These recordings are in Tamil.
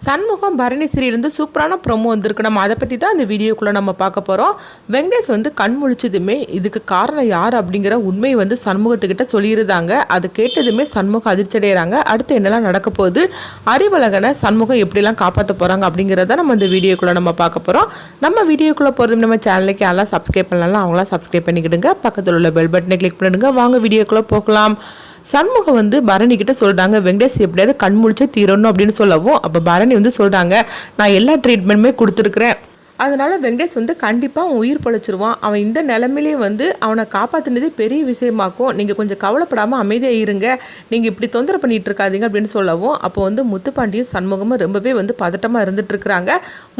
சண்முகம் பரணி சீரியலேருந்து சூப்பரான ப்ரோமோ வந்திருக்கு. நம்ம அதை பற்றி தான் இந்த வீடியோக்குள்ளே நம்ம பார்க்க போகிறோம். வெங்கடேஷ் கண் முழிச்சதுமே இதுக்கு காரணம் யார் அப்படிங்கிற உண்மையை சண்முகத்துக்கிட்ட சொல்லியிருந்தாங்க. அது கேட்டதுமே சண்முகம் அதிர்ச்சி அடைகிறாங்க. அடுத்து என்னெல்லாம் நடக்க போகுது, அறிவழகனை சண்முகம் எப்படிலாம் காப்பாற்ற போகிறாங்க அப்படிங்கிறத நம்ம இந்த வீடியோக்குள்ளே நம்ம பார்க்க போகிறோம். நம்ம வீடியோக்குள்ளே போகிறது நம்ம சேனலுக்கு யாரெல்லாம் சப்ஸ்கிரைப் பண்ணலாம் அவங்களாம் சப்ஸ்கிரைப் பண்ணிக்கிடுங்க. பக்கத்தில் உள்ள பெல் பட்டனை கிளிக் பண்ணிடுங்க. வாங்க வீடியோக்குள்ளே போகலாம். சண்முகம் பரணி கிட்ட சொல்றாங்க, வெங்கடேஷ் எப்படியாவது கண் முழிச்சே தீரணும் அப்படின்னு சொல்லவும், அப்போ பரணி சொல்றாங்க, நான் எல்லா ட்ரீட்மெண்ட்டுமே கொடுத்துருக்குறேன், அதனால் வெங்கடேஷ் கண்டிப்பாக அவன் உயிர் பழிச்சிருவான். அவன் இந்த நிலமையிலே அவனை காப்பாற்றினதே பெரிய விஷயமாக்கும். நீங்கள் கொஞ்சம் கவலைப்படாமல் அமைதியாக இருங்க, நீங்கள் இப்படி தொந்தரவு பண்ணிகிட்டு இருக்காதீங்க அப்படின்னு சொல்லவும், அப்போ முத்துப்பாண்டியும் சண்முகமும் ரொம்பவே பதட்டமாக இருந்துகிட்ருக்குறாங்க.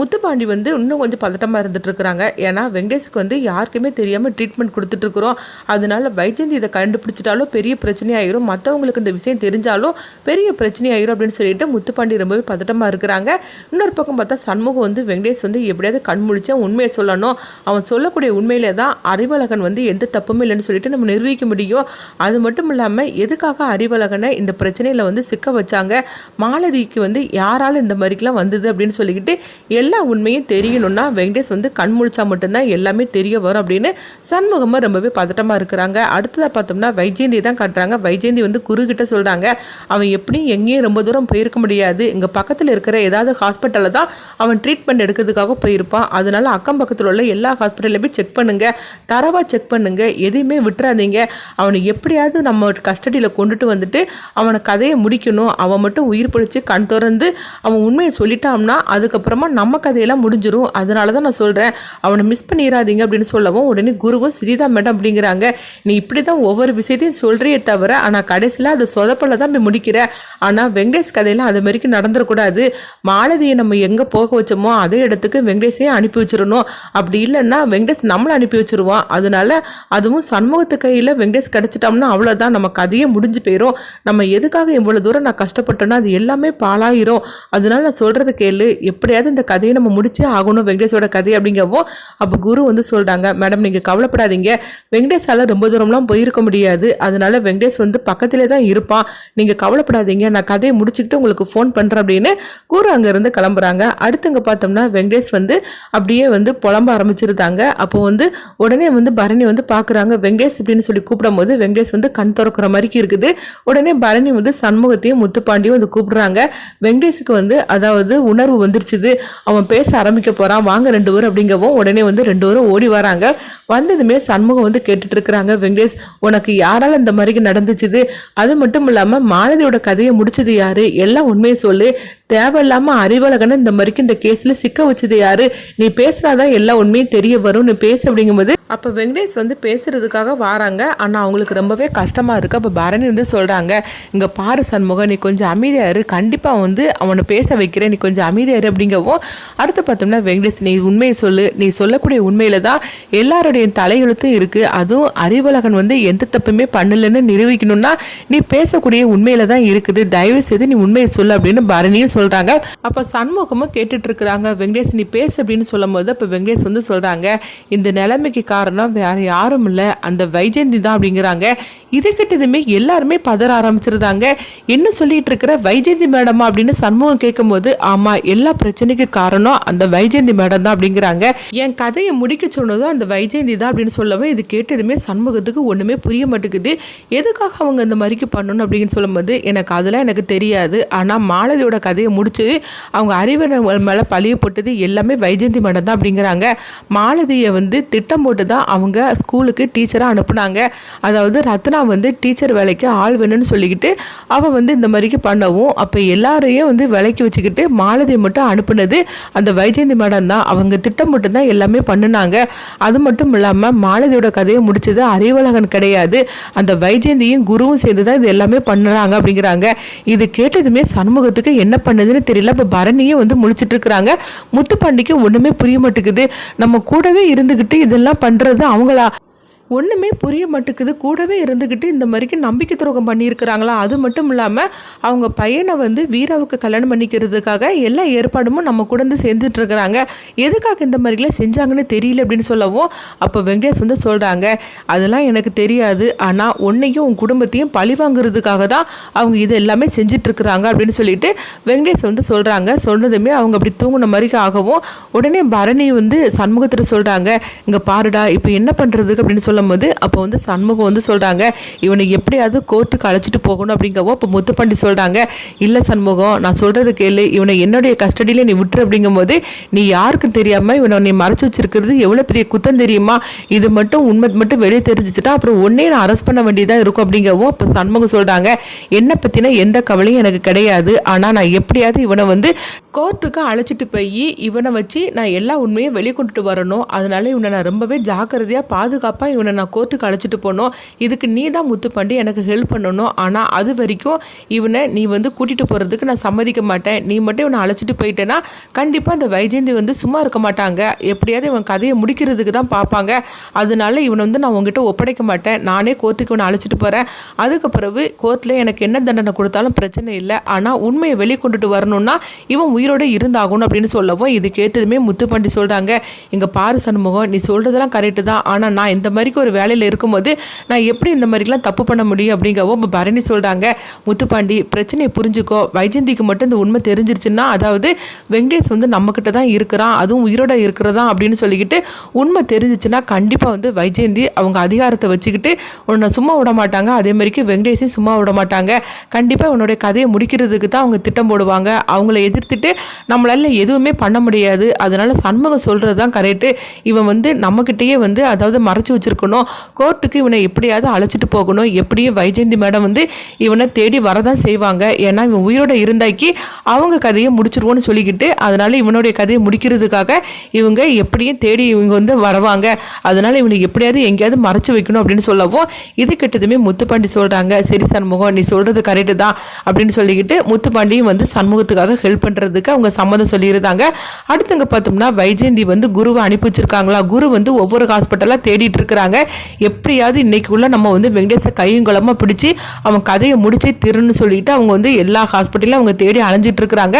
முத்துப்பாண்டி இன்னும் கொஞ்சம் பதட்டமாக இருந்துகிட்ருக்குறாங்க. ஏன்னா வெங்கடேஷுக்கு யாருக்குமே தெரியாமல் ட்ரீட்மெண்ட் கொடுத்துட்ருக்குறோம். அதனால வைஜெயந்தி இதை கண்டுபிடிச்சிட்டாலும் பெரிய பிரச்சனையாயிரும், மற்றவங்களுக்கு இந்த விஷயம் தெரிஞ்சாலும் பெரிய பிரச்சனையாயிரும் அப்படின்னு சொல்லிட்டு முத்துப்பாண்டி ரொம்பவே பதட்டமாக இருக்கிறாங்க. இன்னொரு பக்கம் பார்த்தா சண்முகம் வெங்கடேஷ் எப்படியாவது கண் முழிச்சேன் உண்மையை சொல்லணும், அவன் சொல்லக்கூடிய உண்மையிலே தான் அறிவழகன் எந்த தப்புமே இல்லைன்னு சொல்லிட்டு நம்ம நிரூபிக்க முடியும். அது மட்டும் இல்லாமல் எதுக்காக அறிவழகனை இந்த பிரச்சனையில் சிக்க வச்சாங்க, மாலதிக்கு யாரால் இந்த மாதிரிக்கெலாம் வந்தது அப்படின்னு சொல்லிக்கிட்டு எல்லா உண்மையும் தெரியணும்னா வெங்கடேஷ் கண் முழிச்சா மட்டும்தான் எல்லாமே தெரிய வரும் அப்படின்னு சண்முகமாக ரொம்பவே பதட்டமாக இருக்கிறாங்க. அடுத்ததாக பார்த்தோம்னா வைஜெயந்தி தான் காட்டுறாங்க. வைஜெயந்தி குருகிட்ட சொல்கிறாங்க, அவன் எப்படியும் எங்கேயும் ரொம்ப தூரம் போயிருக்க முடியாது, இங்கே பக்கத்தில் இருக்கிற ஏதாவது ஹாஸ்பிட்டலில் தான் அவன் ட்ரீட்மெண்ட் எடுக்கிறதுக்காக போயிருப்பான். அதனால அக்கம் பக்கத்தில் உள்ள எல்லா ஹாஸ்பிட்டல்லையும் போய் செக் பண்ணுங்க, தரவாக செக் பண்ணுங்க, எதையுமே விட்டுறாதீங்க. அவனை எப்படியாவது நம்ம கஸ்டடியில் கொண்டுட்டு அவனை கதையை முடிக்கணும். அவன் மட்டும் உயிர் பிடிச்சி கண் திறந்து அவன் உண்மையை சொல்லிட்டான்னா அதுக்கப்புறமா நம்ம கதையெல்லாம் முடிஞ்சிடும். அதனால தான் நான் சொல்கிறேன், அவனை மிஸ் பண்ணிடாதீங்க அப்படின்னு சொல்லவும் உடனே குருவும் சரிதான் மேடம் அப்படிங்கிறாங்க. நீ இப்படி தான் ஒவ்வொரு விஷயத்தையும் சொல்கிறியே தவிர ஆனால் கடைசியில் அதை சொதப்பல தான் போய் முடிக்கிற. ஆனால் வெங்கடேஷ் கதையெல்லாம் அது மாதிரிக்கு நடந்துடக்கூடாது. மாலதியை நம்ம எங்கே போக வச்சோமோ அதே இடத்துக்கு வெங்கடேஷையும் அனுப்பி வச்சிடணும். அப்படி இல்லைன்னா வெங்கடேஷ் நம்மளை அனுப்பி வச்சிருவான். அதனால அதுவும் சண்முகத்து கையில் வெங்கடேஷ் கிடச்சிட்டோம்னா அவ்வளோதான், நம்ம கதையே முடிஞ்சு போயிடும். நம்ம எதுக்காக இவ்வளோ தூரம் நான் கஷ்டப்பட்டோன்னா அது எல்லாமே பாழாயிரும். அதனால நான் சொல்கிறது கேளு, எப்படியாவது இந்த கதையை நம்ம முடிச்சே ஆகணும் வெங்கடேஷோட கதை அப்படிங்கவும், அப்போ குரு சொல்கிறாங்க, மேடம் நீங்கள் கவலைப்படாதீங்க, வெங்கடேஷால் ரொம்ப தூரம்லாம் போயிருக்க முடியாது, அதனால வெங்கடேஷ் பக்கத்திலே தான் இருப்பான், நீங்கள் கவலைப்படாதீங்க, நான் கதையை முடிச்சுக்கிட்டு உங்களுக்கு ஃபோன் பண்ணுறேன் அப்படின்னு குரு அங்கேருந்து கிளம்புறாங்க. அடுத்துங்க பார்த்தோம்னா வெங்கடேஷ் அப்படியே புலம்ப ஆரம்பிச்சிருந்தாங்க. அப்போ உடனே பரணி பார்க்குறாங்க. வெங்கடேஷ் அப்படின்னு சொல்லி கூப்பிடும் போது வெங்கடேஷ் கண் திறக்கிற மாதிரி இருக்குது. உடனே பரணி சண்முகத்தையும் முத்துப்பாண்டியும் கூப்பிடுறாங்க. வெங்கடேஷுக்கு அதாவது உணர்வு வந்துருச்சுது, அவன் பேச ஆரம்பிக்க போகிறான், வாங்க ரெண்டு பேரும் அப்படிங்கவும் உடனே ரெண்டு பேரும் ஓடி வராங்க. வந்ததுமே சண்முகம் கேட்டுட்டு இருக்கிறாங்க, வெங்கடேஷ் உனக்கு யாரால இந்த மாதிரி நடந்துச்சுது, அது மட்டும் இல்லாமல் மாலதியோட கதையை முடிச்சது யாரு, எல்லாம் உண்மையை சொல்லு, தேவையில்லாமல் அறிவழகனை இந்த மாதிரிக்கு இந்த கேஸில் சிக்க வச்சது யாரு, நீ பேசுனாதான் எல்லா உண்மையும் தெரிய வரும், நீ பேசு அப்படிங்கும்போது அப்போ வெங்கடேஷ் பேசுறதுக்காக வராங்க. ஆனால் அவங்களுக்கு ரொம்பவே கஷ்டமாக இருக்குது. அப்போ பரணி சொல்கிறாங்க, இங்கே பாரு சண்முகம், நீ கொஞ்சம் அமைதியாரு, கண்டிப்பாக அவனை பேச வைக்கிறேன், நீ கொஞ்சம் அமைதியாரு அப்படிங்கவும், அடுத்து பார்த்தோம்னா வெங்கடேஷ் நீ உண்மையை சொல்லு, நீ சொல்லக்கூடிய உண்மையில தான் எல்லாருடைய தலையெழுத்தும் இருக்குது, அதுவும் அறிவழகன் எந்த தப்புமே பண்ணலன்னு நிரூபிக்கணும்னா நீ பேசக்கூடிய உண்மையில தான் இருக்குது, தயவு செய்து நீ உண்மையை சொல்லு அப்படின்னு பரணியும் சொல்கிறாங்க. அப்போ சண்முகமும் கேட்டுட்டு இருக்கிறாங்க, வெங்கடேஷ் நீ பேசு அப்படின்னு சொல்லும் போது அப்போ வெங்கடேஷ் சொல்கிறாங்க, இந்த நிலைமைக்கு காரணம் வேற யாரும் இல்லை, அந்த வைஜெயந்தி தான் அப்படிங்கிறாங்க. இது கிட்டதுமே எல்லாருமே பதற ஆரம்பிச்சிருந்தாங்க. என்ன சொல்லிட்டு இருக்கிற, வைஜெயந்தி மேடமா அப்படின்னு சண்முகம் கேட்கும் போது, ஆமா எல்லா பிரச்சனைக்கு காரணம் அந்த வைஜெயந்தி மேடம் தான் அப்படிங்கிறாங்க. என் கதையை முடிக்க சொன்னதும் அந்த வைஜெயந்தி தான் அப்படின்னு சொல்லவும் இது கேட்டதுமே சண்முகத்துக்கு ஒன்றுமே புரிய மாட்டேங்குது. எதுக்காக அவங்க இந்த மாதிரிக்கு பண்ணணும் அப்படின்னு சொல்லும்போது, அதெல்லாம் எனக்கு தெரியாது, ஆனால் மாலதியோட கதையை முடிச்சு அவங்க அறிவன் மேலே பழிய போட்டது எல்லாமே வைஜெயந்தி மேடம் தான் அப்படிங்கிறாங்க. மாலதியை திட்டம் போட்டு தான் அவங்க ஸ்கூலுக்கு டீச்சராக அனுப்புனாங்க. அதாவது ரத்னா டீச்சர் வேலைக்கு ஆள் வேணும்னு சொல்லிக்கிட்டு அவள் இந்த மாதிரிக்கு பண்ணவும், அப்போ எல்லாரையும் வேலைக்கு வச்சுக்கிட்டு மாலதியை மட்டும் அனுப்புனது அந்த வைஜெயந்தி மேடம் தான். அவங்க திட்டம் மட்டும் தான் எல்லாமே பண்ணினாங்க. அது மட்டும் இல்லாமல் மாலதியோட கதையை முடிச்சது அறிவழகன் கிடையாது, அந்த வைஜெயந்தியும் குருவும் சேர்ந்து தான் இது எல்லாமே பண்ணுறாங்க அப்படிங்கிறாங்க. இது கேட்டதுமே சண்முகத்துக்கு என்ன பண்ணுதுன்னு தெரியல. இப்போ பரணியும் முழிச்சிட்டு இருக்கிறாங்க. முத்துப்பாண்டிக்கு ஒன்றுமே புரிய மாட்டேங்குது, நம்ம கூடவே இருந்துக்கிட்டு இதெல்லாம் பண்ணுறது அவங்களா, ஒன்றுமே புரிய மாட்டேங்குது. கூடவே இருந்துக்கிட்டு இந்த மாதிரிக்கு நம்பிக்கை துரோகம் பண்ணியிருக்கிறாங்களா? அது மட்டும் இல்லாமல் அவங்க பையனை வந்து வீராவுக்கு கல்யாணம் பண்ணிக்கிறதுக்காக எல்லா ஏற்பாடும் நம்ம கூட வந்து செஞ்சிட்ருக்கிறாங்க. எதுக்காக இந்த மாதிரிலாம் செஞ்சாங்கன்னு தெரியல அப்படின்னு சொல்லவும், அப்போ வெங்கடேஷ் வந்து சொல்கிறாங்க, அதெல்லாம் எனக்கு தெரியாது, ஆனால் உன்னையும் உன் குடும்பத்தையும் பழி வாங்குறதுக்காக தான் அவங்க இது எல்லாமே செஞ்சிட்ருக்குறாங்க அப்படின்னு சொல்லிட்டு வெங்கடேஷ் வந்து சொல்கிறாங்க. சொன்னதுமே அவங்க அப்படி தூங்கின மாதிரி ஆகவும் உடனே பரணி வந்து சண்முகத்தில் சொல்கிறாங்க, இங்கே பாருடா இப்போ என்ன பண்ணுறதுக்கு அப்படின்னு சொல்லும்போது அப்போ வந்து சண்முகம் வந்து சொல்கிறாங்க, இவனை எப்படியாவது கோர்ட்டுக்கு அழைச்சிட்டு போகணும் அப்படிங்கவும் அப்போ முத்துப்பாண்டி சொல்கிறாங்க, இல்லை சண்முகம் நான் சொல்கிறது கேளு, இவனை என்னுடைய கஸ்டடியில் நீ விட்டுரு அப்படிங்கும்போது நீ யாருக்கும் தெரியாமல் இவனை நீ மறைச்சி வச்சிருக்கிறது எவ்வளோ பெரிய குத்தம் தெரியுமா? இது மட்டும் உண்மை மட்டும் வெளியே தெரிஞ்சிச்சுட்டா அப்புறம் ஒன்னே நான் அரெஸ்ட் பண்ண வேண்டியதாக இருக்கும் அப்படிங்கவும் அப்போ சண்முகம் சொல்கிறாங்க, என்னை பற்றின எந்த கவலையும் எனக்கு கிடையாது, ஆனால் நான் எப்படியாவது இவனை வந்து கோர்ட்டுக்கு அழைச்சிட்டு போய் இவனை வச்சு நான் எல்லா உண்மையும் வெளியே கொண்டுட்டு வரணும். அதனால இவனை நான் ரொம்பவே ஜாக்கிரதையாக பாதுகாப்பாக இவனை நான் கோர்ட்டுக்கு அழைச்சிட்டு போகணும். இதுக்கு நீ தான் முத்துப்பாண்டி எனக்கு ஹெல்ப் பண்ணணும். ஆனால் அது வரைக்கும் இவனை நீ வந்து கூட்டிகிட்டு போகிறதுக்கு நான் சம்மதிக்க மாட்டேன். நீ மட்டும் இவனை அழைச்சிட்டு போயிட்டேன்னா கண்டிப்பாக இந்த வைஜெயந்தி வந்து சும்மா இருக்க மாட்டாங்க. எப்படியாவது இவன் கதையை முடிக்கிறதுக்கு தான் பார்ப்பாங்க. அதனால இவனை வந்து நான் உங்ககிட்ட ஒப்படைக்க மாட்டேன். நானே கோர்ட்டுக்கு இவனை அழைச்சிட்டு போகிறேன். அதுக்கு பிறகு கோர்ட்டில் எனக்கு என்ன தண்டனை கொடுத்தாலும் பிரச்சனை இல்லை. ஆனால் உண்மையை வெளியே கொண்டுட்டு வரணும்னா இவன் உயிரோடு இருந்தாகணும் அப்படின்னு சொல்லவும் இது கேட்டதுமே முத்துப்பாண்டி சொல்கிறாங்க, இங்கே பாரு சண்முகம், நீ சொல்கிறதெல்லாம் கரெக்டு தான், ஆனால் நான் இந்த மாதிரிக்கு ஒரு வேலையில் இருக்கும்போது நான் எப்படி இந்த மாதிரிலாம் தப்பு பண்ண முடியும் அப்படிங்கவும் இப்போ பரணி சொல்கிறாங்க, முத்துப்பாண்டி பிரச்சனையை புரிஞ்சுக்கோ, வைஜெயந்திக்கு மட்டும் இந்த உண்மை தெரிஞ்சிருச்சுன்னா அதாவது வெங்கடேஷ் வந்து நம்மக்கிட்ட தான் இருக்கிறான், அதுவும் உயிரோட இருக்கிறதா அப்படின்னு சொல்லிக்கிட்டு உண்மை தெரிஞ்சிச்சுன்னா கண்டிப்பாக வந்து வைஜெயந்தி அவங்க அதிகாரத்தை வச்சுக்கிட்டு உன்னை சும்மா விட மாட்டாங்க. அதே மாதிரிக்கு வெங்கடேஷையும் சும்மா விட மாட்டாங்க. கண்டிப்பாக உன்னுடைய கதையை முடிக்கிறதுக்கு தான் அவங்க திட்டம் போடுவாங்க. அவங்கள எதிர்த்துட்டு நம்மளால எதுவுமே பண்ண முடியாது. அதனால சண்முகம் சொல்கிறது தான் கரெக்டு. இவன் வந்து நம்மக்கிட்டேயே வந்து அதாவது மறைச்சி வச்சுருக்கணும். கோர்ட்டுக்கு இவனை எப்படியாவது அழைச்சிட்டு போகணும். எப்படியும் வைஜெயந்தி மேடம் வந்து இவனை தேடி வரதான் செய்வாங்க. ஏன்னா இவன் உயிரோட இருந்தாக்கி அவங்க கதையை முடிச்சிருவோன்னு சொல்லிக்கிட்டு அதனால இவனுடைய கதையை முடிக்கிறதுக்காக இவங்க எப்படியும் தேடி இவங்க வந்து வருவாங்க. அதனால இவனை எப்படியாவது எங்கேயாவது மறைச்சி வைக்கணும் அப்படின்னு சொல்லவும் இது கிட்டதுமே முத்துப்பாண்டி சொல்கிறாங்க, சரி சண்முகம் நீ சொல்கிறது கரெக்டு தான் அப்படின்னு சொல்லிக்கிட்டு முத்துப்பாண்டியும் வந்து சண்முகத்துக்காக ஹெல்ப் பண்ணுறதுக்கு அவங்க சம்மதம் சொல்லியிருந்தாங்க. அடுத்தவங்க பார்த்தோம்னா வைஜெயந்தி வந்து குருவை அனுப்பி வச்சிருக்காங்களா. குரு வந்து ஒவ்வொரு ஹாஸ்பிட்டலாக தேடிட்டு இருக்கிறாங்க. எப்படியாவது இன்னைக்குள்ள நம்ம வந்து வெங்கடேஷை கையும் குளமாக பிடிச்சி அவன் கதையை முடிச்சே திருன்னு சொல்லிட்டு அவங்க வந்து எல்லா ஹாஸ்பிட்டலையும் அவங்க தேடி அலைஞ்சிட்டு இருக்கிறாங்க.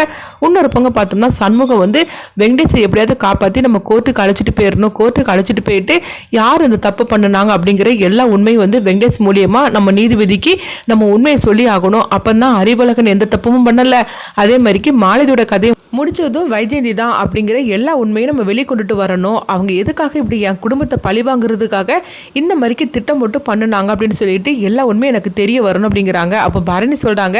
இன்னொரு பக்கம் பார்த்தோம்னா சண்முகம் வந்து வெங்கடேஷை எப்படியாவது காப்பாற்றி நம்ம கோர்ட்டுக்கு அழைச்சிட்டு போயிடணும். கோர்ட்டுக்கு அழைச்சிட்டு போயிட்டு யார் இந்த தப்பு பண்ணினாங்க அப்படிங்கிற எல்லா உண்மையும் வந்து வெங்கடேஷ் மூலியமா நம்ம நீதிபதிக்கு நம்ம உண்மையை சொல்லி ஆகணும். அப்பந்தான் அறிவழகன் எந்த தப்பும் பண்ணல. அதே மாதிரிக்கு மாலதியோட கதையை முடிச்சதும் வைஜெயந்தி தான் அப்படிங்கிற எல்லா உண்மையும் நம்ம வெளியே கொண்டுட்டு வரணும். அவங்க எதுக்காக இப்படி என் குடும்பத்தை பழி வாங்குறதுக்காக இந்த மாதிரிக்கு திட்டம் போட்டு பண்ணுனாங்க அப்படின்னு சொல்லிட்டு எல்லா உண்மையும் எனக்கு தெரிய வரணும் அப்படிங்கிறாங்க. அப்போ பரணி சொல்கிறாங்க,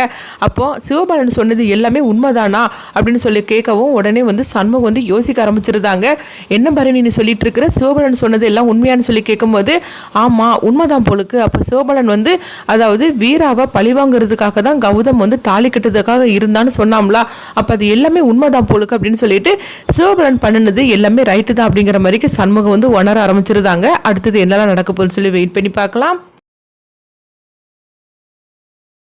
அப்போ சிவபாலன் சொன்னது எல்லாமே உண்மைதானா அப்படின்னு சொல்லி கேட்கவும் உடனே வந்து சண்முகம் வந்து யோசிக்க ஆரம்பிச்சிருந்தாங்க. என்ன பரணி நீ சொல்லிட்டு இருக்கிற, சிவபாலன் சொன்னது எல்லாம் உண்மையானு சொல்லி கேட்கும்போது ஆமாம் உண்மைதான் போலுக்கு. அப்போ சிவபாலன் வந்து அதாவது வீராவை பழி வாங்குறதுக்காக தான் கௌதம் வந்து தாலி கட்டுறதுக்காக இருந்தான்னு சொன்னாம்ல. அப்போ அது எல்லாமே உண்மைதான் போலுக்கு அப்படின்னு சொல்லிட்டு சிவபாலன் பண்ணினது எல்லாமே ரைட்டு தான் அப்படிங்கிற மாதிரி சண்முகம் வந்து உணர ஆரம்பிச்சிருந்தாங்க. அடுத்தது என்னெல்லாம் நடக்க போகுதுன்னு சொல்லி வெயிட் பண்ணி பார்க்கலாம்.